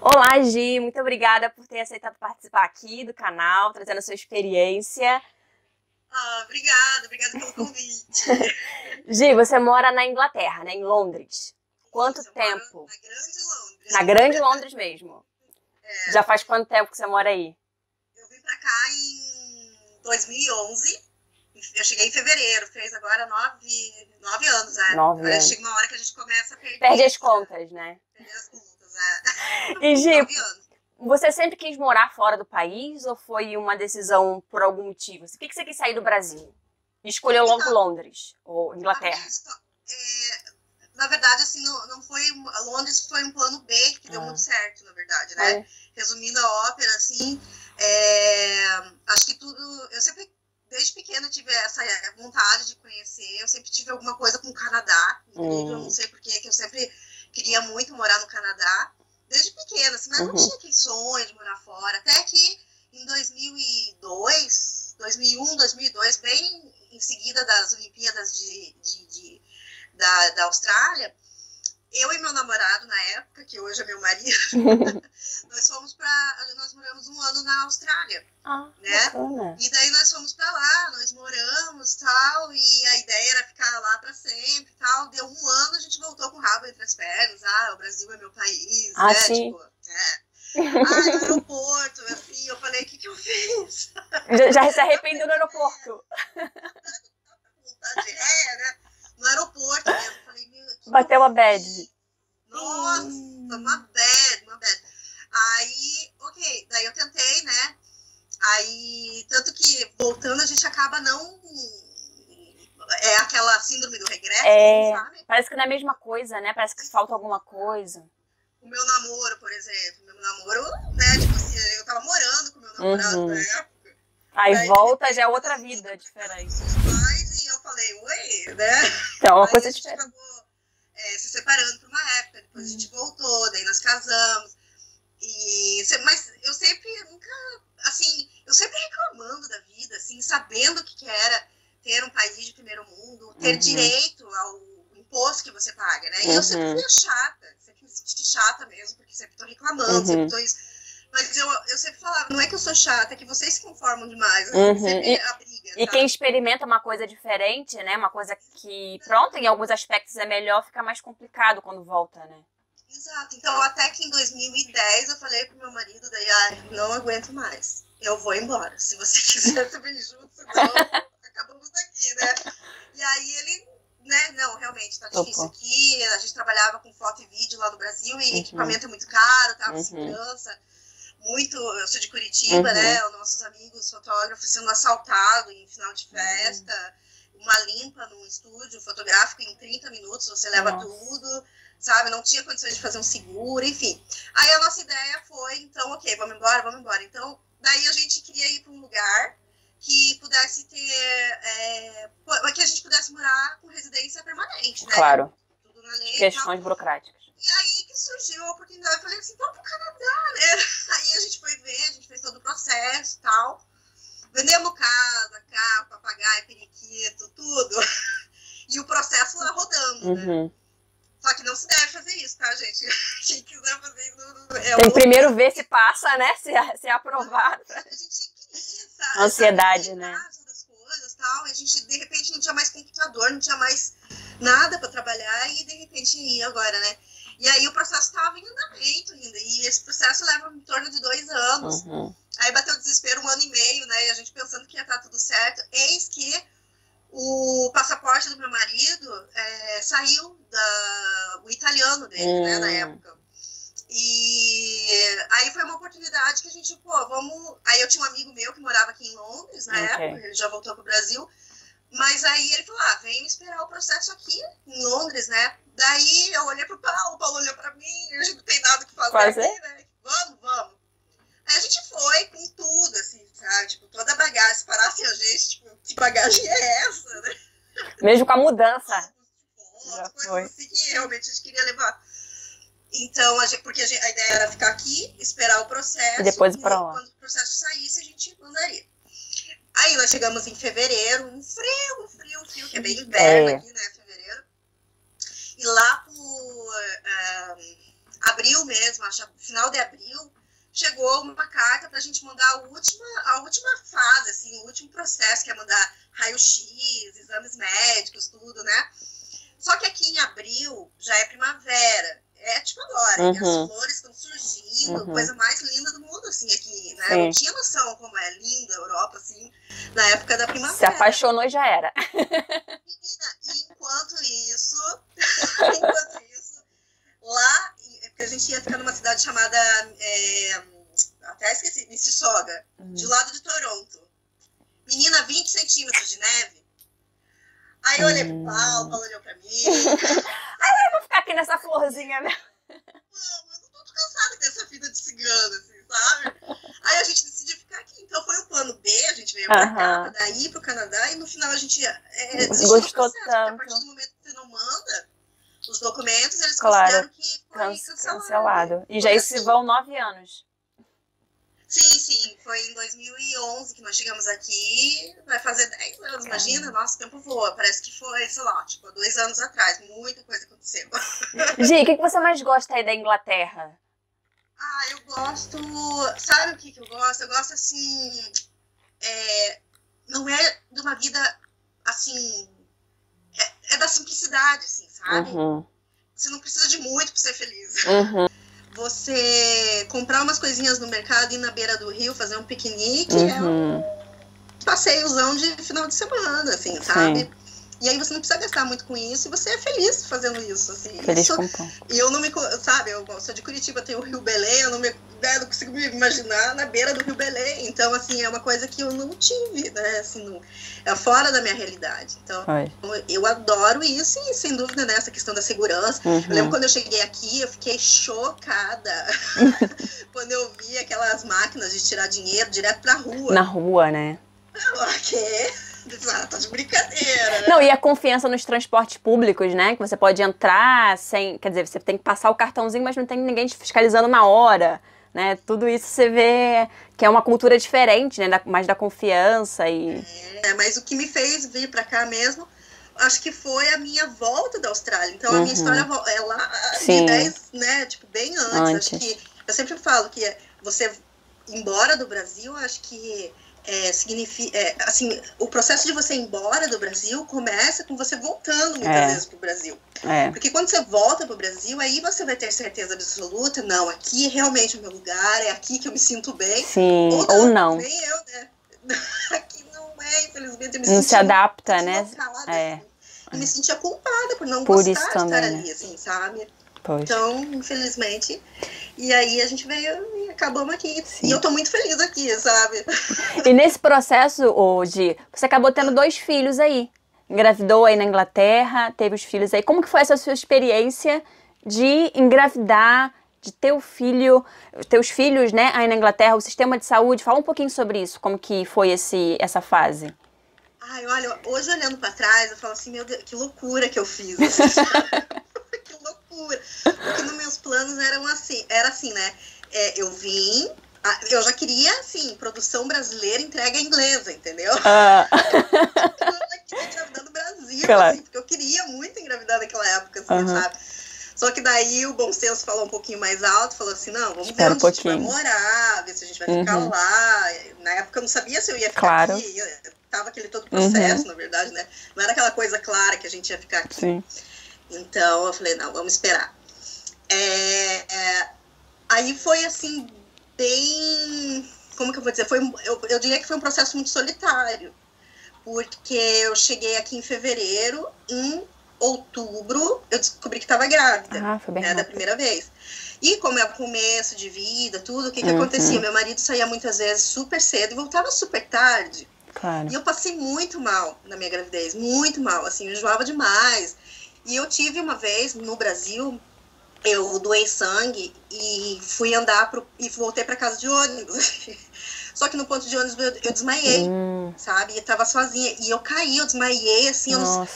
Olá, Gi, muito obrigada por ter aceitado participar aqui do canal, trazendo a sua experiência. Obrigada pelo convite. Gi, você mora na Inglaterra, né, em Londres. Quanto Isso, eu moro tempo? na Grande Londres. Na Grande Londres mesmo. É, Já faz quanto tempo que você mora aí? eu vim pra cá em 2011. Eu cheguei em fevereiro, fez agora 9 anos, né? 9 anos. Chega uma hora que a gente começa a Perde as contas, né? perder as contas, né? E, Gi, 9 anos. você sempre quis morar fora do país ou foi uma decisão por algum motivo? Por que você quis sair do Brasil? E escolheu logo Então, Londres ou a Inglaterra? minha na verdade, assim, não foi. Londres foi um plano B que deu muito certo, na verdade, né? Olha. Resumindo a ópera, assim, acho que tudo. Eu sempre, desde pequena, tive essa vontade de conhecer. Eu sempre tive alguma coisa com o Canadá. Incrível, não sei porquê, que eu sempre queria muito morar no Canadá. Desde pequena, assim, mas não tinha aquele sonho de morar fora. Até que em 2001, 2002, bem em seguida das Olimpíadas da Austrália, eu e meu namorado na época, que hoje é meu marido, nós moramos um ano na Austrália, né? Bacana. E daí nós fomos pra lá, nós moramos, tal, e a ideia era ficar lá pra sempre, tal. Deu um ano, a gente voltou com o rabo entre as pernas. O Brasil é meu país, né? Sim. Tipo, no aeroporto, assim, eu falei, o que eu fiz? Já se arrependeu no aeroporto? Né? No aeroporto mesmo, eu falei, Bateu a bad. Nossa, uma bad. Aí, ok, daí eu tentei, né? Aí, tanto que voltando a gente acaba não... É aquela síndrome do regresso, sabe? Parece que não é a mesma coisa, né? Parece que falta alguma coisa. O meu namoro, por exemplo. Né? Tipo assim, eu tava morando com o meu namorado na época. Aí volta, já é outra vida diferente. E eu falei, oi, né? Então, uma coisa a gente diferente. acabou se separando por uma época. Depois a gente voltou, daí nós casamos. Mas eu sempre, nunca, assim, eu sempre reclamando da vida, assim, sabendo o que era ter um país de primeiro mundo, ter direito ao imposto que você paga, né? E eu sempre fui chata, sempre me senti chata mesmo, porque sempre tô reclamando, sempre tô isso. Mas eu sempre falava, não é que eu sou chata, é que vocês se conformam demais. Sempre a briga, e quem experimenta uma coisa diferente, né? Uma coisa que, pronto, em alguns aspectos é melhor, fica mais complicado quando volta, né? Exato. Então, até que em 2010 eu falei pro meu marido, daí, não aguento mais. Eu vou embora. Se você quiser também junto, senão acabamos aqui, né? E aí ele, né, não, realmente tá difícil aqui. A gente trabalhava com foto e vídeo lá no Brasil e equipamento é muito caro, tá? Segurança. Eu sou de Curitiba, né? Os nossos amigos fotógrafos sendo assaltados em final de festa. Uma limpa num estúdio fotográfico em 30 minutos, você leva tudo. Sabe, não tinha condições de fazer um seguro, enfim. Aí a nossa ideia foi, então, ok, vamos embora. Então, daí a gente queria ir para um lugar que pudesse ter, que a gente pudesse morar com residência permanente, né? Claro. Tudo na lei. Questões burocráticas. E aí que surgiu a oportunidade, eu falei assim, vamos pro Canadá, né? Aí a gente foi ver, a gente fez todo o processo e tal. Vendemos casa, carro, papagaio, periquito, tudo. E o processo lá rodando, né? Só que não se deve fazer isso, tá, gente? Quem quiser fazer isso... Tem que primeiro ver se passa, né? Se é aprovado. A gente queria, sabe? Ansiedade, né? Das coisas, tal. E a gente, de repente, não tinha mais computador, não tinha mais nada pra trabalhar. E, de repente, ia agora, né? E aí o processo estava em andamento ainda. E esse processo leva em torno de 2 anos. Aí bateu o desespero 1 ano e meio, né? E a gente pensando que ia estar tudo certo. Eis que o passaporte do meu marido saiu o italiano dele, né, na época. E aí foi uma oportunidade que a gente, vamos... Aí eu tinha um amigo meu que morava aqui em Londres na época, ele já voltou pro Brasil. Mas aí ele falou, vem esperar o processo aqui em Londres, né? Daí eu olhei pro Paulo, o Paulo olhou pra mim, a gente não tem nada que fazer aqui, né? Vamos. Aí a gente foi com tudo, assim, sabe? Tipo, toda a bagagem, se parasse a gente, tipo, que bagagem é essa, né? Mesmo com a mudança. Coisas assim que realmente a gente queria levar. Então, porque a ideia era ficar aqui, esperar o processo. E depois ir pra lá. Quando o processo saísse, a gente mandaria. Aí nós chegamos em fevereiro, um frio, que é bem inverno aqui, né, fevereiro. E lá abril mesmo, acho final de abril, chegou uma carta pra gente mandar a última fase, assim, o último processo, que é mandar raio-x, exames médicos, tudo, né? Só que aqui em abril já é primavera. É tipo agora, as flores estão surgindo, coisa mais linda do mundo, assim, aqui, né? Eu não tinha noção como é linda a Europa, assim, na época da primavera. Se apaixonou e já era. Menina, e enquanto isso, lá, porque a gente ia ficar numa cidade chamada, até esqueci, Mississauga, de lado de Toronto. Menina, 20 centímetros de neve. Aí eu olhei pro Paulo olhou pra mim. Aí eu vou ficar aqui nessa florzinha, né? Não, mas não tô cansada dessa vida de cigano, assim, sabe? Aí a gente decidiu ficar aqui. Então foi o plano B, a gente veio pra cá, pra daí pro Canadá, e no final a gente desistiu do processo, porque a partir do momento que você não manda os documentos, eles consideram que foi cancelado. E já se vão 9 anos. Sim, foi em 2011 que nós chegamos aqui, vai fazer 10 anos, imagina, nosso tempo voa, parece que foi, sei lá, tipo, 2 anos atrás, muita coisa aconteceu. Gi, o que você mais gosta aí da Inglaterra? Eu gosto, sabe o que eu gosto? Eu gosto, assim, não é de uma vida, assim, é da simplicidade, assim, sabe? Você não precisa de muito pra ser feliz. Você comprar umas coisinhas no mercado, ir na beira do rio, fazer um piquenique, é um passeiozão de final de semana, assim, sabe? E aí você não precisa gastar muito com isso, e você é feliz fazendo isso, assim. Feliz com pão. E eu não me, sabe, eu sou de Curitiba, tem o Rio Belém, eu não consigo me imaginar na beira do Rio Belém. Então, assim, é uma coisa que eu não tive, né, assim, é fora da minha realidade. Então, eu adoro isso, e sem dúvida, né, essa questão da segurança. Eu lembro quando eu cheguei aqui, eu fiquei chocada quando eu vi aquelas máquinas de tirar dinheiro direto pra rua. Na rua, né? Que? Tá de brincadeira, né? Não, e a confiança nos transportes públicos, né? Que você pode entrar sem... Quer dizer, você tem que passar o cartãozinho, mas não tem ninguém te fiscalizando na hora, né? Tudo isso você vê que é uma cultura diferente, né? Mais da confiança e... Mas o que me fez vir pra cá mesmo, acho que foi a minha volta da Austrália. Então, a minha história é lá, né? Tipo, bem antes. Acho que... Eu sempre falo que você, embora do Brasil, acho que... significa, assim, o processo de você ir embora do Brasil começa com você voltando muitas vezes pro Brasil. Porque quando você volta pro Brasil, aí você vai ter certeza absoluta, não, aqui é realmente o meu lugar, é aqui que eu me sinto bem. Sim, ou não. Nem eu, né? Aqui não é, infelizmente, eu me não se adapta, né? Assim, e me sentia culpada por não gostar de estar ali, assim, sabe? Então, infelizmente, e aí a gente veio e acabamos aqui. Sim. E eu tô muito feliz aqui, sabe? E nesse processo, Gi, você acabou tendo 2 filhos aí. Engravidou aí na Inglaterra, teve os filhos aí. Como que foi essa sua experiência de engravidar, de ter teus filhos, né, aí na Inglaterra, o sistema de saúde? Fala um pouquinho sobre isso, como que foi essa fase. Olha, hoje olhando pra trás, eu falo assim, meu Deus, que loucura que eu fiz. Que loucura. Porque nos meus planos era assim, né? Eu vim, eu já queria, assim, produção brasileira entrega inglesa, entendeu? Eu queria engravidar no Brasil, claro. Assim, porque eu queria muito engravidar naquela época, assim, sabe? Só que daí o bom senso falou um pouquinho mais alto, falou assim, não, vamos ver onde a gente vai morar, ver se a gente vai ficar lá. Na época eu não sabia se eu ia ficar aqui, tava aquele todo processo, na verdade, né? Não era aquela coisa clara que a gente ia ficar aqui. Sim. Então eu falei, não, vamos esperar. Aí foi assim, bem... Como que eu vou dizer? Eu diria que foi um processo muito solitário. Porque eu cheguei aqui em fevereiro, em outubro, eu descobri que estava grávida. Foi bem da primeira vez. E como é o começo de vida, tudo, o que acontecia? Meu marido saía muitas vezes super cedo e voltava super tarde. Claro. E eu passei muito mal na minha gravidez, muito mal, assim, eu enjoava demais. E eu tive uma vez, no Brasil, eu doei sangue e fui andar e voltei para casa de ônibus. Só que no ponto de ônibus eu desmaiei, sabe? E tava sozinha. E eu caí, eu desmaiei, assim, não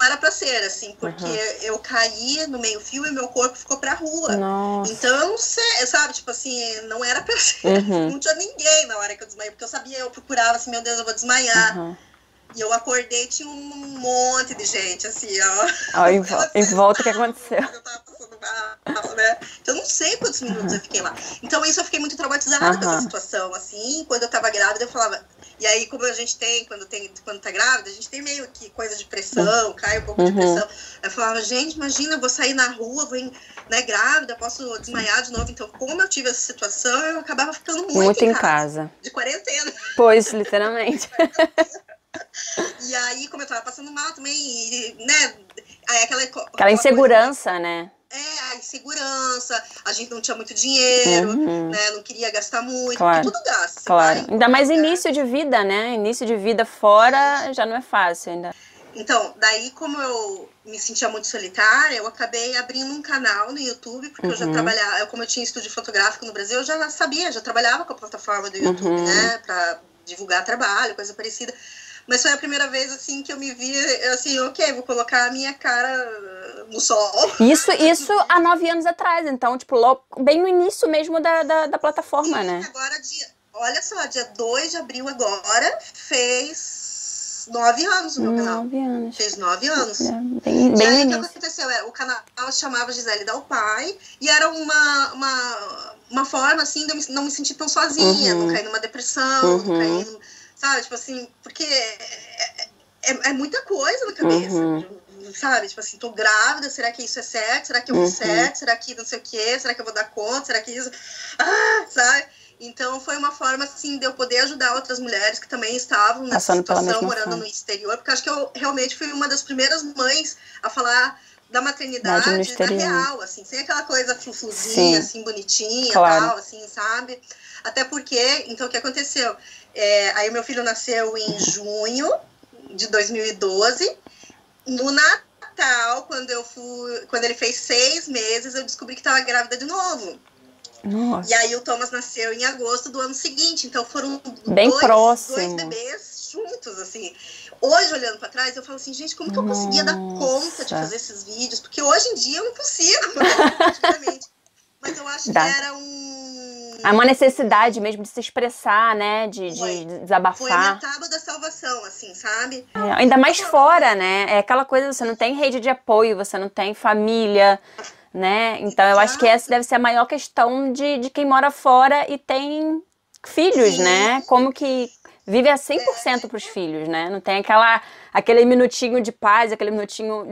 era pra ser, assim, porque eu caí no meio-fio e meu corpo ficou pra rua. Nossa. Então eu não sei, sabe? Tipo assim, não era pra ser. Não tinha ninguém na hora que eu desmaiei, porque eu sabia, eu procurava assim, meu Deus, eu vou desmaiar. E eu acordei, tinha um monte de gente, assim, ó. Ó, em volta, o que aconteceu? Eu tava passando mal, né? Então, eu não sei quantos minutos eu fiquei lá. Então, isso eu fiquei muito traumatizada com essa situação, assim. Quando eu tava grávida, eu falava... E aí, como a gente tem, quando tá grávida, a gente tem meio que coisa de pressão, cai um pouco de pressão. Eu falava, gente, imagina, eu vou sair na rua, vou, né, grávida, posso desmaiar de novo. Então, como eu tive essa situação, eu acabava ficando muito em casa. De quarentena. Pois, literalmente. E aí, como eu tava passando mal também, e, né? Aí aquela insegurança, coisa, né? A insegurança, a gente não tinha muito dinheiro, né? Não queria gastar muito, porque tudo gasta. Claro, ainda mais início de vida, né? Início de vida fora já não é fácil ainda. Então, daí como eu me sentia muito solitária, eu acabei abrindo um canal no YouTube, porque eu já trabalhava, como eu tinha estúdio fotográfico no Brasil, eu já sabia, já trabalhava com a plataforma do YouTube, né? Pra divulgar trabalho, coisa parecida. Mas foi a primeira vez, assim, que eu me vi, assim, ok, vou colocar a minha cara no sol. Isso há 9 anos atrás, então, tipo, logo, bem no início mesmo da plataforma, né? Agora, olha só, dia 2 de abril agora, fez 9 anos o meu canal. 9 anos. Fez 9 anos. Bem e aí, no o que aconteceu? O canal se chamava Gisele Dalpai, e era uma forma, assim, de eu não me sentir tão sozinha, não cair numa depressão, não cair... Sabe, tipo assim, porque é muita coisa na cabeça, sabe? Tipo assim, tô grávida, será que isso é certo? Será que eu fiz certo? Será que não sei o quê? Será que eu vou dar conta? Será que isso... sabe? Então, foi uma forma, assim, de eu poder ajudar outras mulheres que também estavam nessa situação, morando no exterior, porque acho que eu realmente fui uma das primeiras mães a falar da maternidade na real, assim, sem aquela coisa flufuzinha, assim, bonitinha, tal, assim, sabe? Até porque, então, o que aconteceu? Aí o meu filho nasceu em junho de 2012. No Natal, quando ele fez 6 meses, eu descobri que estava grávida de novo. Nossa. E aí o Thomas nasceu em agosto do ano seguinte. Então foram dois bebês juntos, assim. Hoje, olhando para trás, eu falo assim, gente, como que eu conseguia dar conta de fazer esses vídeos? Porque hoje em dia eu não consigo, praticamente. Mas eu acho que era uma necessidade mesmo de se expressar, né? De desabafar. Foi a minha tábua da salvação, assim, sabe? Ainda mais fora, né? É aquela coisa, você não tem rede de apoio, você não tem família, né? Então eu acho que essa deve ser a maior questão de quem mora fora e tem filhos, né? Como que vive a 100% pros filhos, né? Não tem aquele minutinho de paz, aquele minutinho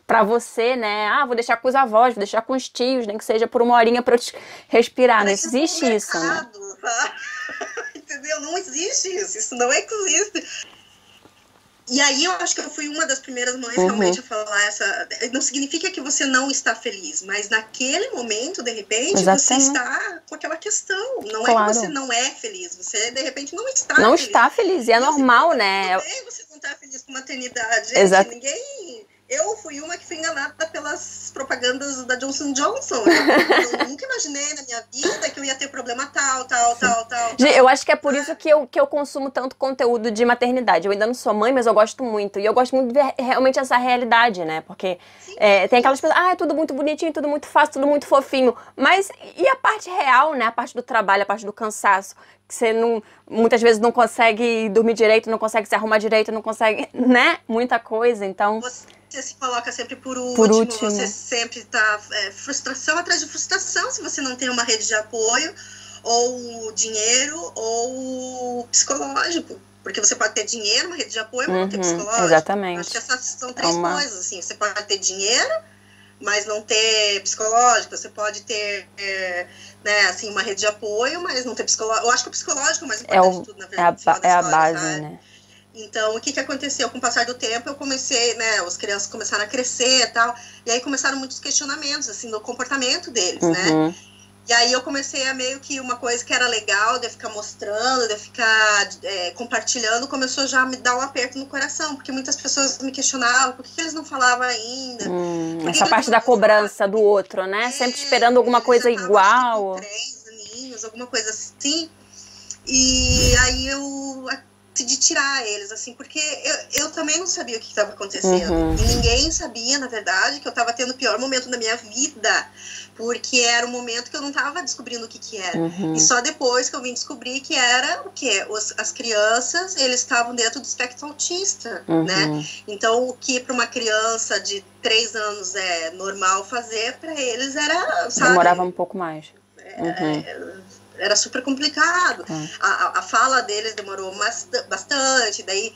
pra você, né? Vou deixar com os avós, vou deixar com os tios, nem que seja por 1 horinha pra eu respirar. Não existe isso, né? Entendeu? Não existe isso não existe. E aí eu acho que eu fui uma das primeiras mães realmente a falar não significa que você não está feliz, mas naquele momento, de repente, você está com aquela questão. Não é que você não é feliz, você de repente não está feliz. Não está feliz, e é normal, né? Também você não está feliz com maternidade. Gente, ninguém... Eu fui uma que fui enganada pelas propagandas da Johnson & Johnson. Eu nunca imaginei na minha vida que eu ia ter problema tal. Eu acho que é por isso que eu consumo tanto conteúdo de maternidade. Eu ainda não sou mãe, mas eu gosto muito. E eu gosto muito de ver realmente essa realidade, né? Porque tem aquelas pessoas, é tudo muito bonitinho, tudo muito fácil, tudo muito fofinho. Mas e a parte real, né? A parte do trabalho, a parte do cansaço. Que você muitas vezes não consegue dormir direito, não consegue se arrumar direito, não consegue, né? Muita coisa, então... Você se coloca sempre por último, você sempre tá frustração atrás de frustração se você não tem uma rede de apoio, ou dinheiro, ou psicológico. Porque você pode ter dinheiro, uma rede de apoio, mas não ter psicológico. Exatamente. Acho que essas são 3 coisas, assim. Você pode ter dinheiro, mas não ter psicológico. Você pode ter, né, assim, uma rede de apoio, mas não ter psicológico. Eu acho que o psicológico é o mais importante de tudo, na verdade. É a base, sabe? Né? Então, o que aconteceu? Com o passar do tempo, eu comecei, né, as crianças começaram a crescer e tal, e aí começaram muitos questionamentos, assim, do comportamento deles, né? E aí eu comecei a meio que uma coisa que era legal, de eu ficar mostrando, de eu ficar compartilhando, começou já a me dar um aperto no coração, porque muitas pessoas me questionavam, por que eles não falavam ainda? Essa parte da cobrança do outro, né? Sempre esperando alguma coisa igual. 3 aninhos, alguma coisa assim. E aí eu decidi tirar eles, assim, porque eu também não sabia o que estava acontecendo. E ninguém sabia, na verdade, que eu estava tendo o pior momento da minha vida, porque era um momento que eu não estava descobrindo o que era. E só depois que eu vim descobrir que era o quê? As crianças, eles estavam dentro do espectro autista, né? Então, o que para uma criança de 3 anos é normal fazer, para eles era, sabe? Demorava um pouco mais. Era super complicado. A fala deles demorou bastante. Daí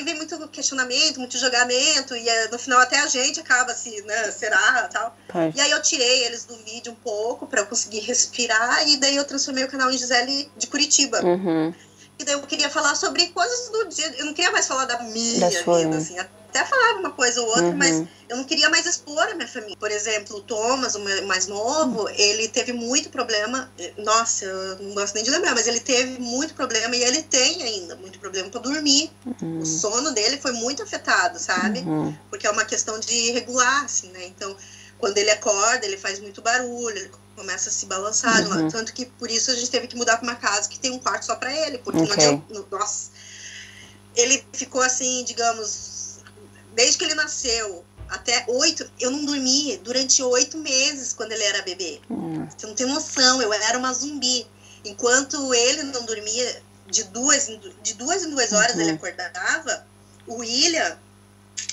vem muito questionamento, muito julgamento. E no final até a gente acaba assim, né? Será? Tal. E aí eu tirei eles do vídeo um pouco para eu conseguir respirar. E daí eu transformei o canal em Gisele de Curitiba. E daí eu queria falar sobre coisas do dia. Eu não queria mais falar da minha vida, assim. Até falava uma coisa ou outra, mas eu não queria mais expor a minha família. Por exemplo, o Thomas, o meu mais novo, ele teve muito problema. Nossa, eu não gosto nem de lembrar, mas ele teve muito problema e ele tem ainda muito problema para dormir. O sono dele foi muito afetado, sabe? Porque é uma questão de regular, assim, né? Então, quando ele acorda, ele faz muito barulho, ele começa a se balançar. Tanto que por isso a gente teve que mudar para uma casa que tem um quarto só para ele, porque não adianta. Nossa, ele ficou assim, digamos, desde que ele nasceu até 8, eu não dormi durante 8 meses quando ele era bebê. Você não tem noção, eu era uma zumbi. Enquanto ele não dormia, de duas em 2 horas ele acordava, o William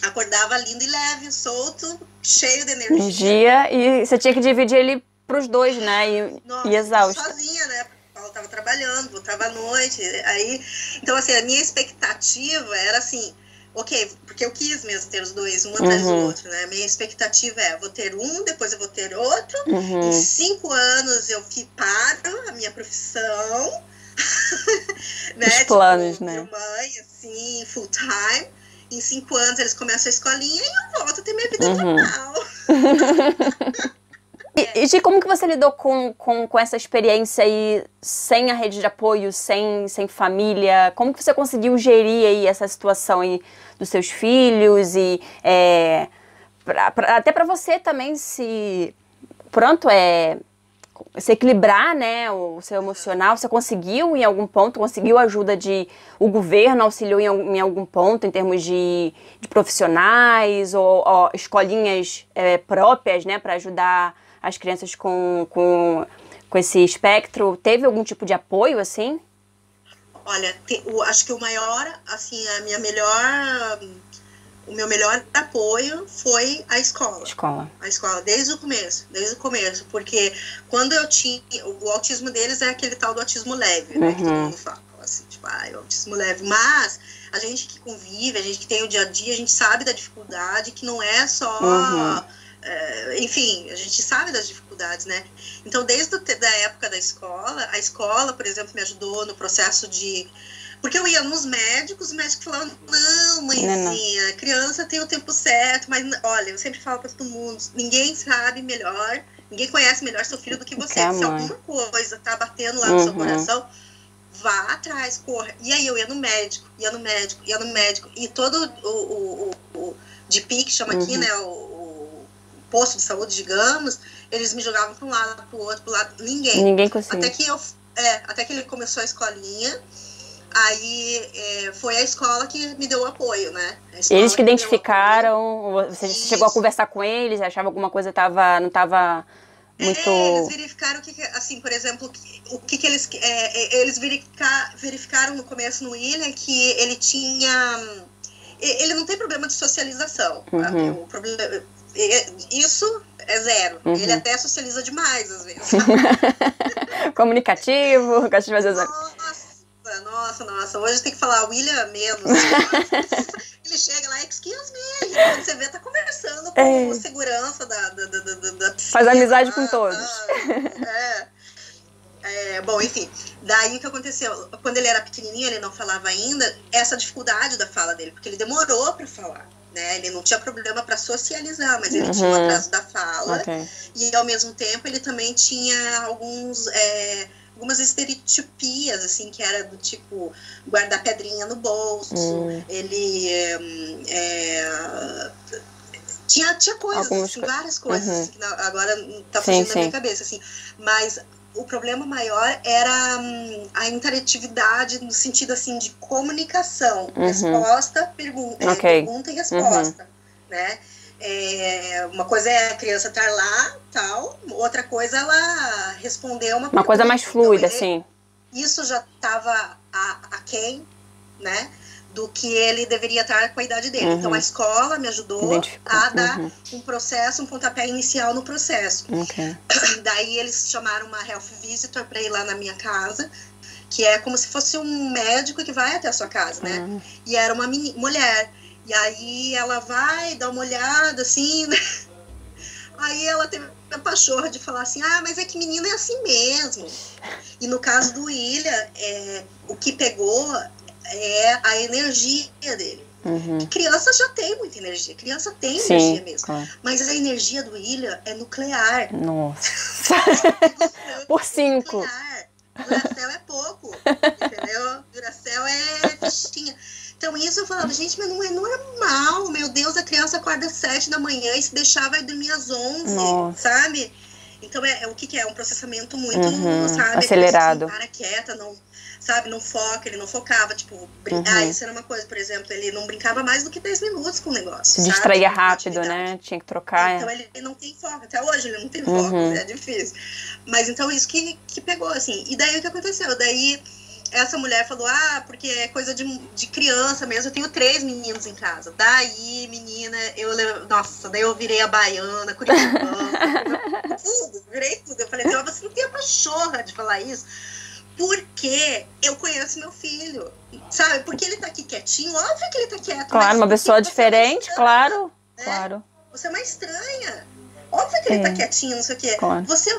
acordava lindo e leve, solto, cheio de energia. Um dia, e você tinha que dividir ele pros dois, né? Nossa, e exausto. Sozinha, né? Ela tava trabalhando, voltava à noite. Aí, então, assim, a minha expectativa era assim, ok, porque eu quis mesmo ter os dois, um atrás do outro, né? Minha expectativa é, vou ter um, depois eu vou ter outro. Em 5 anos eu paro a minha profissão. Né? Os planos, tipo, né? mãe, assim, full time. Em 5 anos eles começam a escolinha e eu volto a ter minha vida normal. E de como que você lidou com essa experiência aí, sem a rede de apoio, sem família? Como que você conseguiu gerir aí essa situação aí dos seus filhos? E até para você também se equilibrar, né, o seu emocional. Você conseguiu em algum ponto, conseguiu a ajuda o governo auxiliou em algum ponto em termos de profissionais ou escolinhas próprias, né, para ajudar as crianças com esse espectro? Teve algum tipo de apoio, assim? Olha, acho que o maior, assim, o meu melhor apoio foi a escola. A escola, desde o começo, porque quando eu tinha, o autismo deles é aquele tal do autismo leve, né, que todo mundo fala, assim, tipo, o autismo leve, mas a gente que convive, a gente que tem o dia a dia, a gente sabe da dificuldade, que não é só... enfim, a gente sabe das dificuldades, né? Então, desde a época da escola, a escola, por exemplo, me ajudou no processo de... Porque eu ia nos médicos, os médicos falavam, não, mãezinha, criança tem o tempo certo, mas, olha, eu sempre falo para todo mundo, ninguém sabe melhor, ninguém conhece melhor seu filho do que você. Se alguma coisa tá batendo lá no seu coração, vá atrás, corra. E aí eu ia no médico, e todo o GP, que chama aqui, né, o posto de saúde, digamos, eles me jogavam para um lado, para o outro, para o lado, ninguém conseguia. Até que ele começou a escolinha, aí foi a escola que me deu o apoio, né? Eles que identificaram, você chegou a conversar com eles, achava alguma coisa não estava muito... eles verificaram assim, por exemplo, o que eles verificaram no começo no William, que ele tinha... Ele não tem problema de socialização. O problema... Isso é zero. Ele até socializa demais, às vezes. Comunicativo, gosta de fazer... Nossa. Hoje tem que falar William menos. Ele chega lá, excuse me. Quando você vê, tá conversando com segurança da piscina. Faz amizade com todos. Bom, enfim. Daí o que aconteceu? Quando ele era pequenininho, ele não falava ainda, essa dificuldade da fala dele, porque ele demorou pra falar. Né? Ele não tinha problema para socializar, mas ele tinha um atraso da fala. E ao mesmo tempo ele também tinha algumas estereotipias, assim, que era do tipo guardar pedrinha no bolso. Ele tinha coisas, assim, várias coisas, assim, que agora tá fugindo da minha cabeça, assim. Mas o problema maior era a interatividade no sentido, assim, de comunicação. Resposta, pergunta e resposta, né? Uma coisa é a criança estar lá, tal. Outra coisa é ela responder uma pergunta. Coisa mais fluida, assim. Isso já estava aquém, né? Do que ele deveria estar com a idade dele. Então, a escola me ajudou a dar um processo, um pontapé inicial no processo. Daí, eles chamaram uma health visitor para ir lá na minha casa, que é como se fosse um médico que vai até a sua casa, né? E era uma mulher. E aí, ela vai dar uma olhada, assim, né? Aí, ela teve a pachorra de falar assim, mas é que menino é assim mesmo. E no caso do William, o que pegou é a energia dele. Criança já tem muita energia. Criança tem energia mesmo. Claro. Mas a energia do William é nuclear. Nossa. Por 5. Nuclear. Duracell é pouco. Entendeu? Duracell é fichinha. Então isso eu falava, gente, mas não é normal. Meu Deus, a criança acorda às 7 da manhã e se deixar vai dormir às 11. Nossa. Sabe? Então o que é? Um processamento muito, sabe? Acelerado. Assim, para quieta, não... Sabe, não foca, ele não focava, tipo, isso era uma coisa, por exemplo, ele não brincava mais do que 10 minutos com o negócio. Se distraía rápido, né? Tinha que trocar. Então ele não tem foco, até hoje ele não tem foco, é difícil. Mas então isso que pegou, assim. E daí o que aconteceu? Daí essa mulher falou, porque é coisa de criança mesmo, eu tenho 3 meninos em casa. Daí, menina, daí eu virei a baiana, curitibana, virei tudo. Eu falei, você não tem a pachorra de falar isso. Porque eu conheço meu filho, sabe? Porque ele tá aqui quietinho, óbvio que ele tá quieto. Claro, uma pessoa diferente, claro, né? Claro. Você é uma estranha. Óbvio que ele tá quietinho, não sei o quê. Claro. Você...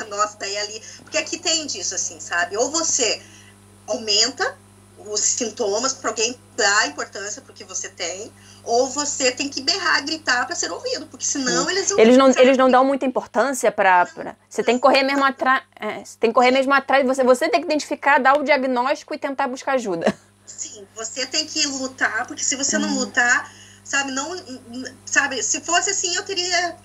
Nossa, daí ali... Porque aqui tem disso, assim, sabe? Ou você aumenta os sintomas para alguém dar importância pro que você tem, ou você tem que berrar, gritar para ser ouvido, porque senão eles não dão muita importância para você tem que correr mesmo atrás, você tem que correr mesmo atrás, você tem que identificar, dar o diagnóstico e tentar buscar ajuda. Sim, você tem que lutar, porque se você não lutar, sabe, se fosse assim eu teria,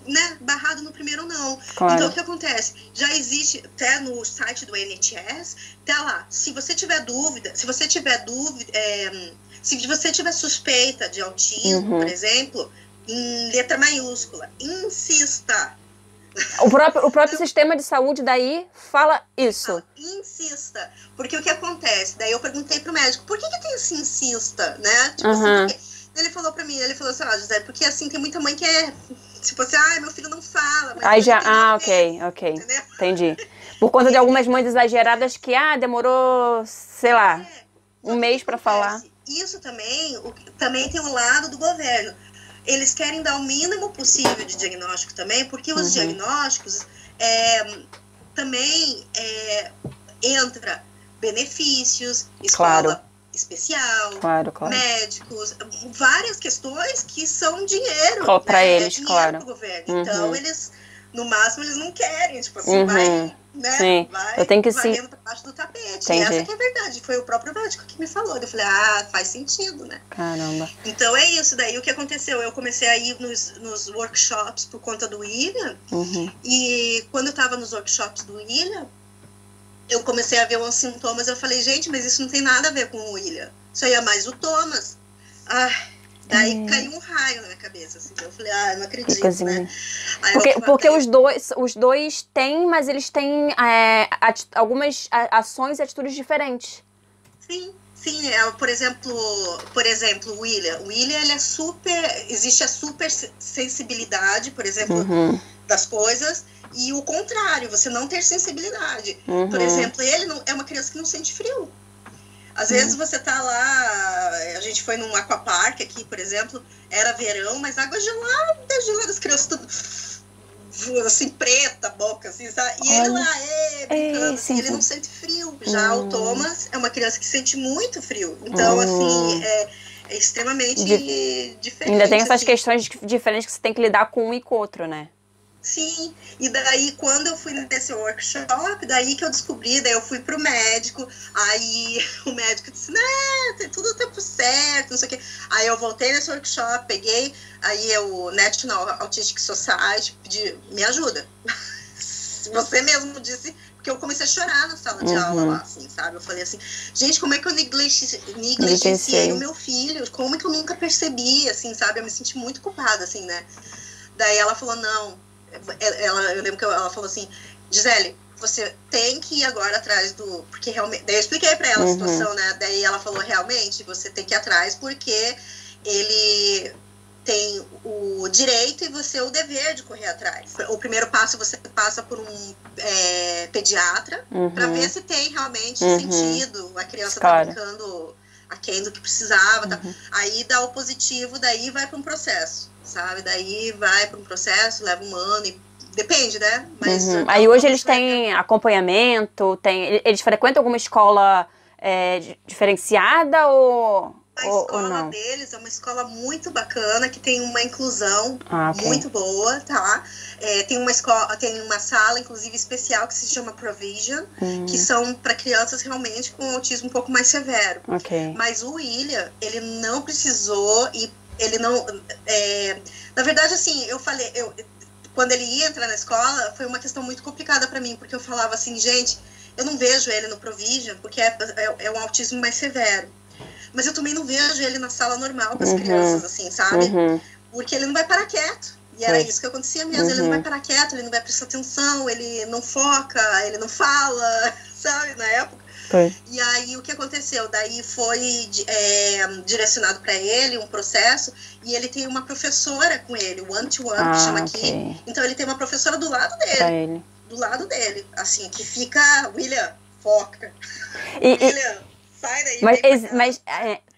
né, barrado no primeiro não. Claro. Então o que acontece? Já existe até no site do NHS, tá lá, se você tiver dúvida, se você tiver suspeita de autismo, por exemplo, em letra maiúscula, insista. O próprio sistema de saúde daí fala isso. Insista. Porque o que acontece? Daí eu perguntei pro médico, por que tem esse insista, né? Tipo assim, ele falou pra mim, assim, José, porque assim, tem muita mãe que é, tipo assim, meu filho não fala. Mas aí já, ok. Entendeu? Entendi. Por conta de algumas mães exageradas que, demorou, sei lá, um mês pra falar. Isso também tem um lado do governo. Eles querem dar o mínimo possível de diagnóstico também, porque os diagnósticos também entra benefícios, escola especial, claro. médicos, várias questões que são dinheiro para eles, dinheiro claro. Pro governo. Então eles, no máximo, eles não querem, tipo assim, vai, né? Sim. Eu tenho que varrendo pra baixo do tapete. Entendi. E essa que é a verdade. Foi o próprio médico que me falou. Eu falei, faz sentido, né? Caramba. Então é isso. Daí o que aconteceu? Eu comecei a ir nos workshops por conta do William. E quando eu tava nos workshops do William, eu comecei a ver uns sintomas. Eu falei, gente, mas isso não tem nada a ver com o William. Isso aí é mais o Thomas. Daí caiu um raio na minha cabeça, assim. Eu falei, não acredito, né? Porque os dois têm, mas eles têm algumas ações e atitudes diferentes. Sim. Por exemplo, o William. O William, ele é existe a super sensibilidade, por exemplo, das coisas, e o contrário, você não ter sensibilidade. Por exemplo, ele é uma criança que não sente frio. Às vezes você tá lá, a gente foi num aquapark aqui, por exemplo, era verão, mas água gelada, as crianças tudo assim, preta, boca, assim, sabe? E ele lá, brincando, assim, ele não sente frio. Já o Thomas é uma criança que sente muito frio. Então, assim, é extremamente diferente. Ainda tem essas assim. questões diferentes que você tem que lidar com um e com o outro, né? Sim, e daí quando eu fui nesse workshop, daí que eu descobri, daí eu fui pro médico, aí o médico disse, tem tudo o tempo certo, não sei o quê. Aí eu voltei nesse workshop, peguei, aí o National Autistic Society pedi, me ajuda. você mesmo disse, porque eu comecei a chorar na sala de aula lá, assim, sabe? Eu falei assim, gente, como é que eu negligenciei o meu filho? Como é que eu nunca percebi, assim, sabe? Eu me senti muito culpada, assim, né? Daí ela falou, não, eu lembro que ela falou assim, Gisele, você tem que ir agora atrás do... Porque realmente... Daí eu expliquei pra ela a situação, né? Daí ela falou, realmente, você tem que ir atrás porque ele tem o direito e você o dever de correr atrás. O primeiro passo, você passa por um pediatra pra ver se tem realmente sentido. A criança tá brincando aquém do que precisava. Tá? Aí dá o positivo, daí vai pra um processo, sabe? Daí vai pra um processo, leva um ano e depende, né? Mas aí hoje eles têm acompanhamento, eles frequentam alguma escola diferenciada ou a escola não? deles é uma escola muito bacana, que tem uma inclusão muito boa, tá? Tem uma sala, inclusive, especial que se chama Provision, que são para crianças realmente com autismo um pouco mais severo. Mas o William, ele não precisou e ele não... na verdade, assim, eu falei... Quando ele ia entrar na escola, foi uma questão muito complicada para mim, porque eu falava assim, gente, eu não vejo ele no Provision, porque é um autismo mais severo. Mas eu também não vejo ele na sala normal com as crianças, assim, sabe? Porque ele não vai parar quieto. E era isso que acontecia mesmo. Ele não vai parar quieto, ele não vai prestar atenção, ele não foca, ele não fala, sabe? Na época. E aí, o que aconteceu? Daí foi direcionado para ele um processo e ele tem uma professora com ele, one-to-one, que chama aqui. Então, ele tem uma professora do lado dele. Do lado dele. Assim, que fica... William, foca. William, sai daí. Mas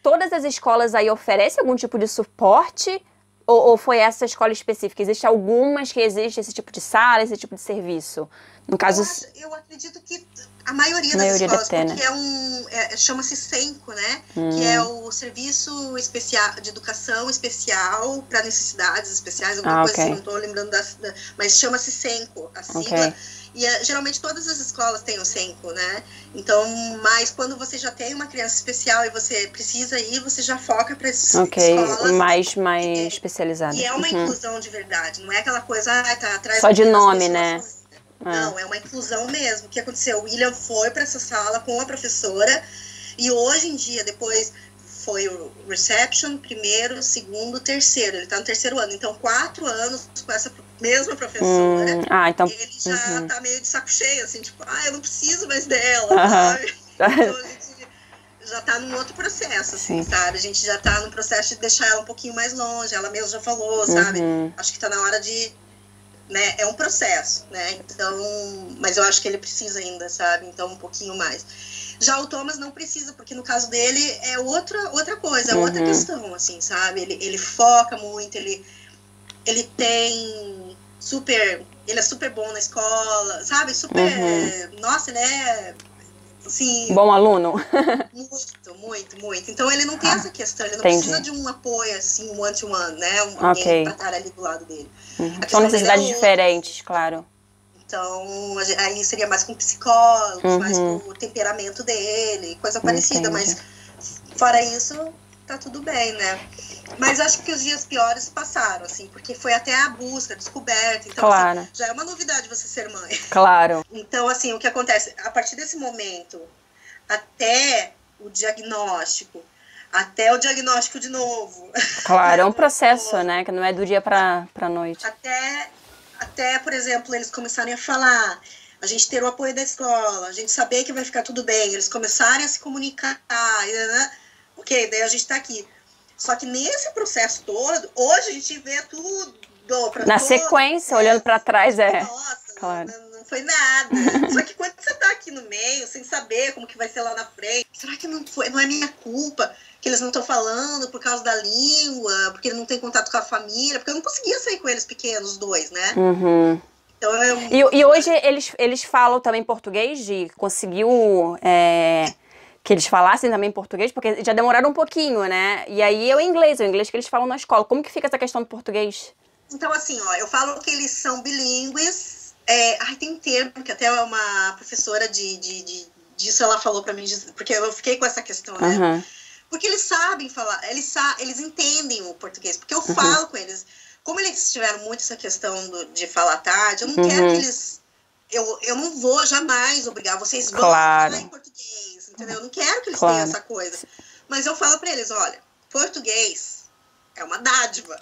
todas as escolas aí oferecem algum tipo de suporte? Ou foi essa escola específica? Existem algumas que existe esse tipo de sala, esse tipo de serviço? No caso... Eu acredito que a maioria das escolas, porque chama-se SENCO, né? Que é o Serviço Especial de Educação Especial para Necessidades Especiais, alguma coisa assim, não estou lembrando mas chama-se SENCO, a sigla. E geralmente todas as escolas têm o SENCO, né? Então, mas quando você já tem uma criança especial e você precisa ir, você já foca para essas escolas. mais especializadas. E é uma inclusão de verdade, não é aquela coisa, tá atrás... Só de nome, né? Não, é uma inclusão mesmo. O que aconteceu? O William foi para essa sala com a professora e hoje em dia, depois foi o reception, primeiro, segundo, terceiro. Ele tá no terceiro ano. Então, 4 anos com essa mesma professora. Então... Ele já tá meio de saco cheio, assim, tipo, eu não preciso mais dela, sabe? Então, a gente já tá num outro processo, assim, sabe? A gente já tá no processo de deixar ela um pouquinho mais longe. Ela mesma já falou, sabe? Acho que tá na hora de... Né? É um processo, né? Então, mas eu acho que ele precisa ainda, sabe? Então, um pouquinho mais. Já o Thomas não precisa, porque no caso dele é outra coisa, é outra questão, assim, sabe? Ele foca muito, ele tem ele é super bom na escola, sabe? Super, nossa, ele é, assim... Bom aluno. Muito. Então, ele não tem essa questão, ele não precisa de um apoio, assim, one-to-one, né? Alguém pra estar ali do lado dele. São necessidades diferentes, claro. Então, aí seria mais com psicólogos, mais com o temperamento dele, coisa parecida. Mas, fora isso, tá tudo bem, né? Mas acho que os dias piores passaram, assim, porque foi até a busca, a descoberta. Então, assim, já é uma novidade você ser mãe. Claro. Então, assim, o que acontece? A partir desse momento, até o diagnóstico de novo. Claro, é um processo, né? Que não é do dia pra noite. Até, por exemplo, eles começarem a falar, a gente ter o apoio da escola, a gente saber que vai ficar tudo bem, eles começarem a se comunicar, né? Ok, daí a gente tá aqui. Só que nesse processo todo, hoje a gente vê tudo. Na sequência, olhando pra trás, Nossa, claro. Não foi nada. Só que quando você tá aqui no meio, sem saber como que vai ser lá na frente, será que não é minha culpa que eles não estão falando por causa da língua, porque ele não tem contato com a família? Porque eu não conseguia sair com eles pequenos, os dois, né? Então, e hoje eles falam também português? Conseguiu que eles falassem também português? Porque já demoraram um pouquinho, né? E aí é o inglês que eles falam na escola. Como que fica essa questão do português? Então, assim, eu falo que eles são bilíngues. Tem um termo que até uma professora disso ela falou pra mim, porque eu fiquei com essa questão, né? Porque eles sabem falar, eles entendem o português, porque eu falo com eles. Como eles tiveram muito essa questão de falar tarde, eu não quero que eles eu não vou jamais obrigar, vocês vão Claro. falar em português, entendeu? Eu não quero que eles Claro. tenham essa coisa. Mas eu falo pra eles, olha, português é uma dádiva.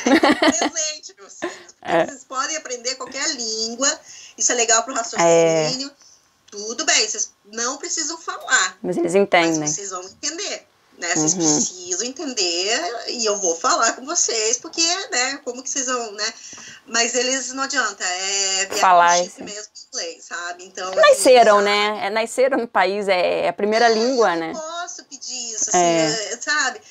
É um presente, meus filhos. Vocês podem aprender qualquer língua, isso é legal pro raciocínio. Tudo bem, vocês não precisam falar. Mas eles entendem. Mas vocês vão entender. Né? Vocês precisam entender e eu vou falar com vocês, porque, né, como que vocês vão, né? Mas eles não adianta, falar chip mesmo em inglês, sabe? Então, nasceram, assim, né? Nasceram no país, é a primeira língua, né? Eu não posso pedir isso, assim, sabe?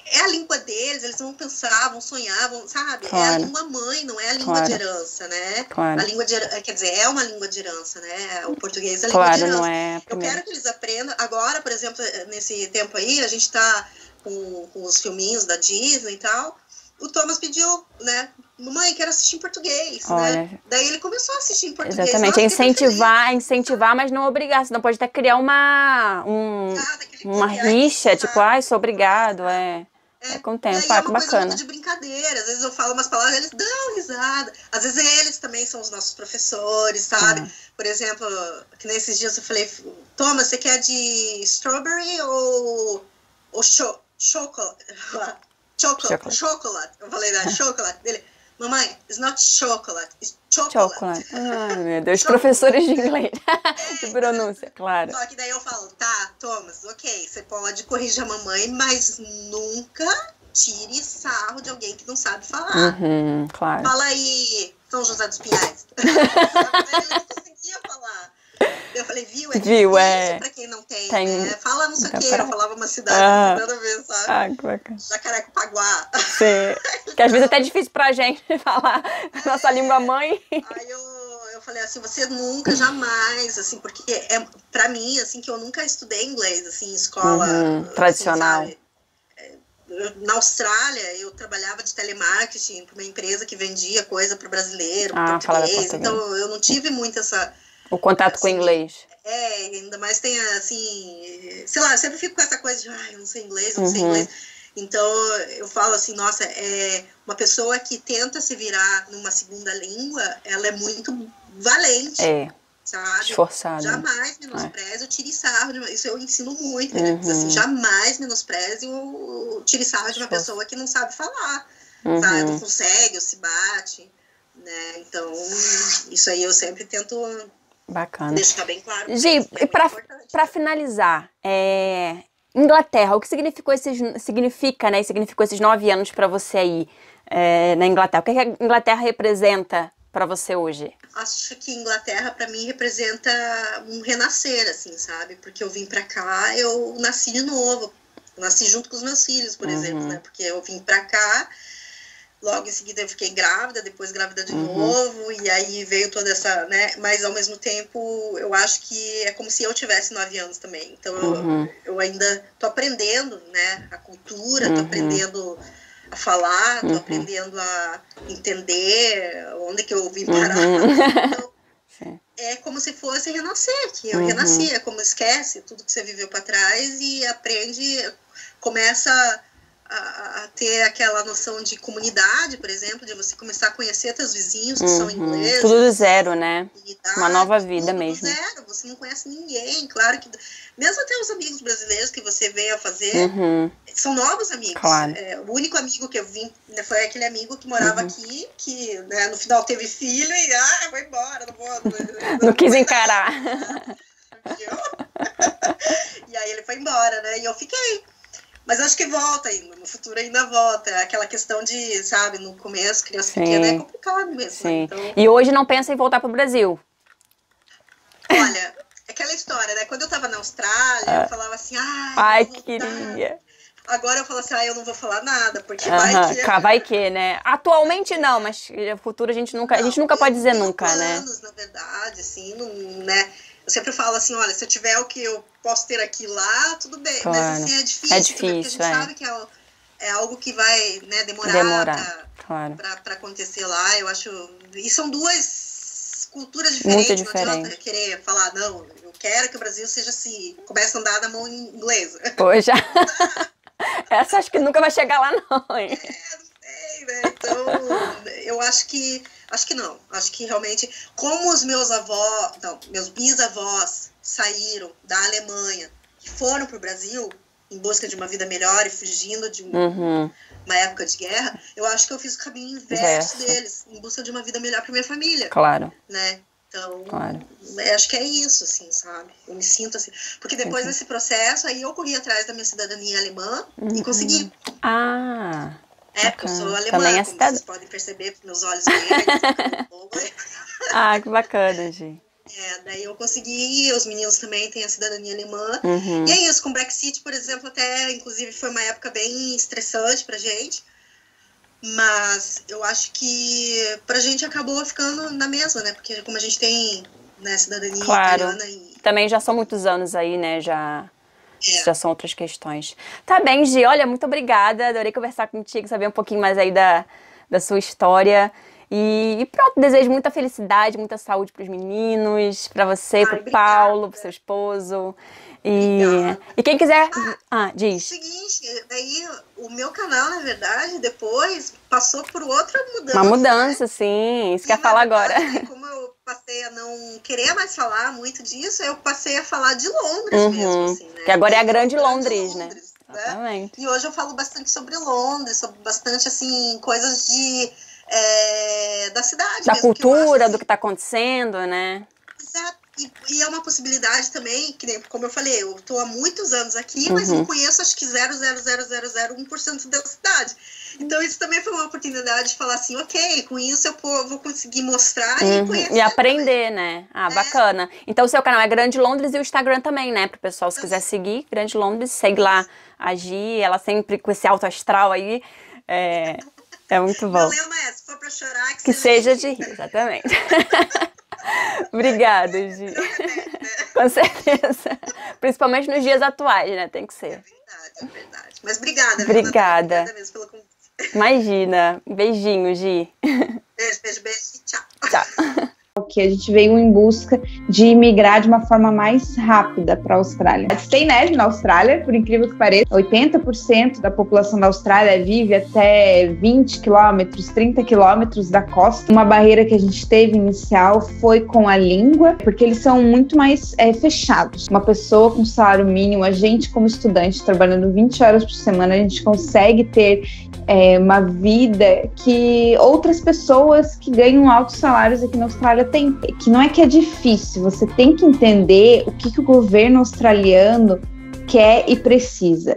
É a língua deles, eles vão pensar, vão sonhar, sabe? Claro. É a língua mãe, não é a língua de herança, né? Claro. A língua quer dizer, é uma língua de herança, né? O português é a língua de herança. Não é eu quero que eles aprendam. Agora, por exemplo, nesse tempo aí, a gente tá com os filminhos da Disney e tal. O Thomas pediu, né? Mamãe, quero assistir em português, né? Daí ele começou a assistir em português. Exatamente, incentivar, mas não obrigar, senão pode até criar uma rixa, tipo, sou obrigado, com o tempo, é uma bacana. Coisa muito de brincadeira, às vezes eu falo umas palavras, eles dão risada, às vezes eles também são os nossos professores, sabe? Por exemplo, que nesses dias eu falei, Thomas, você quer de strawberry ou chocolate? Eu falei, chocolate dele. Mamãe, it's not chocolate, it's chocolate. Ai, meu Deus, professores de inglês. De pronúncia, claro. Só que daí eu falo, tá, Thomas, ok, você pode corrigir a mamãe, mas nunca tire sarro de alguém que não sabe falar. Claro. Fala aí, São José dos Pinhais. Ele não conseguia falar. Eu falei, difícil pra quem não tem, né? Fala não sei o quê, eu falava uma cidade, nada a ver, sabe? Que bacana. Jacarepaguá. Sim, que às vezes é até difícil pra gente falar nossa língua mãe. Aí eu falei assim, você nunca, jamais, assim, porque pra mim, assim, que eu nunca estudei inglês, assim, em escola tradicional. Assim, na Austrália, eu trabalhava de telemarketing para uma empresa que vendia coisa para o brasileiro, para português, então eu não tive muito o contato com o inglês. Ainda mais tem assim, sei lá, eu sempre fico com essa coisa de, eu não sei inglês, eu não sei inglês. Então eu falo assim, nossa, uma pessoa que tenta se virar numa segunda língua, ela é muito valente. Sabe? Esforçada. Jamais menospreze o tire sarro. Isso eu ensino muito. Assim, jamais menospreze o tire sarro de uma pessoa que não sabe falar. Sabe? Não consegue, ou se bate. Né? Então, isso aí eu sempre tento deixar bem claro. Gi, e para finalizar, Inglaterra, o que significou esses 9 anos para você aí na Inglaterra? O que a Inglaterra representa para você hoje? Acho que Inglaterra para mim representa um renascer, assim, sabe? Porque eu vim para cá, eu nasci de novo. Eu nasci junto com os meus filhos, por exemplo, né? Porque eu vim para cá, logo em seguida eu fiquei grávida, depois grávida de novo, e aí veio toda essa, né? Mas ao mesmo tempo, eu acho que é como se eu tivesse 9 anos também. Então eu ainda tô aprendendo, né? A cultura, tô aprendendo a falar, tô aprendendo a entender onde que eu vim parar. Então, é como se fosse renascer, que eu renasci, é como esquece tudo que você viveu para trás e aprende, começa a ter aquela noção de comunidade, por exemplo, de você começar a conhecer seus vizinhos que são ingleses. Tudo do zero, né? Uma nova vida mesmo. Tudo do zero, você não conhece ninguém, claro que... Mesmo até os amigos brasileiros que você veio a fazer, são novos amigos. Claro. O único amigo que eu vim, né, foi aquele amigo que morava aqui, que, né, no final teve filho e, vou embora, não vou... Não quis encarar. E aí ele foi embora, né, e eu fiquei. Mas acho que volta ainda, no futuro ainda volta. Aquela questão de, sabe, no começo, criança pequena é complicado mesmo. Né? Então... E hoje não pensa em voltar pro Brasil? Olha, aquela história, né? Quando eu tava na Austrália, eu falava assim, que queria. Agora eu falo assim, eu não vou falar nada, porque vai que, né? Atualmente não, mas no futuro a gente nunca pode dizer nunca, né? Anos, na verdade, assim, não, né? Eu sempre falo assim, olha, se eu tiver o que eu posso ter aqui lá, tudo bem. Claro. Mas assim, é difícil, porque a gente sabe que é algo que vai, né, demorar pra acontecer lá. Eu acho... E são duas culturas diferentes. Muito diferente. Não adianta querer falar, não, eu quero que o Brasil seja assim, comece a andar na mão inglesa. Pois já. Essa acho que nunca vai chegar lá, não, hein? Não sei, né? Então, eu acho que Acho que não. Acho que realmente, como os meus avós, não, meus bisavós saíram da Alemanha, que foram para o Brasil em busca de uma vida melhor e fugindo de uma época de guerra, eu acho que eu fiz o caminho inverso deles, em busca de uma vida melhor para minha família. Claro. Né? Então, acho que é isso, assim, sabe? Eu me sinto assim. Porque depois desse processo, aí eu corri atrás da minha cidadania alemã e consegui. Porque eu sou alemã, como vocês podem perceber pelos meus olhos verdes. Que bacana, Gi. Daí eu consegui, os meninos também têm a cidadania alemã. E é isso, com o Brexit, por exemplo, até, inclusive, foi uma época bem estressante pra gente. Mas eu acho que pra gente acabou ficando na mesma, né? Porque como a gente tem, né, cidadania italiana e... Também já são muitos anos aí, né? Já são outras questões. Tá bem, Gi. Olha, muito obrigada. Adorei conversar contigo, saber um pouquinho mais aí da sua história. E pronto, desejo muita felicidade, muita saúde pros meninos, pra você, pro Paulo, pro seu esposo. E quem quiser... diz. Seguinte, daí o meu canal, na verdade, depois passou por outra mudança. Uma mudança, sim. Isso que eu ia falar agora. Como eu passei a não querer mais falar muito disso, eu passei a falar de Londres mesmo, assim, né? Que agora é a grande Londres, né? Exatamente. E hoje eu falo bastante sobre Londres, sobre bastante, assim, coisas da cidade. Da cultura, do que tá acontecendo, né? Exato. E é uma possibilidade também, que nem, como eu falei, eu tô há muitos anos aqui, mas não conheço acho que 0,00001% da cidade. Então isso também foi uma oportunidade de falar assim, ok, com isso eu vou conseguir mostrar e conhecer. E aprender, também, né? Bacana. Então o seu canal é Grande Londres e o Instagram também, né? Pro pessoal, se quiser seguir, Grande Londres, segue lá a Gi, ela sempre com esse alto astral aí. É muito bom. Meu lema é, se for pra chorar, que seja de rir, exatamente. Obrigada, Gi. Com certeza. Principalmente nos dias atuais, né? Tem que ser. É verdade. Mas obrigada. Obrigada. Obrigada mesmo pelo convite. Imagina. Beijinho, Gi. Beijo e tchau. Tchau. Que a gente veio em busca de migrar de uma forma mais rápida para a Austrália. Tem neve na Austrália, por incrível que pareça. 80% da população da Austrália vive até 20 quilômetros, 30 quilômetros da costa. Uma barreira que a gente teve inicial foi com a língua, porque eles são muito mais fechados. Uma pessoa com salário mínimo, a gente como estudante, trabalhando 20 horas por semana, a gente consegue ter uma vida que outras pessoas que ganham altos salários aqui na Austrália têm. Que não é que é difícil, você tem que entender o que o governo australiano quer e precisa.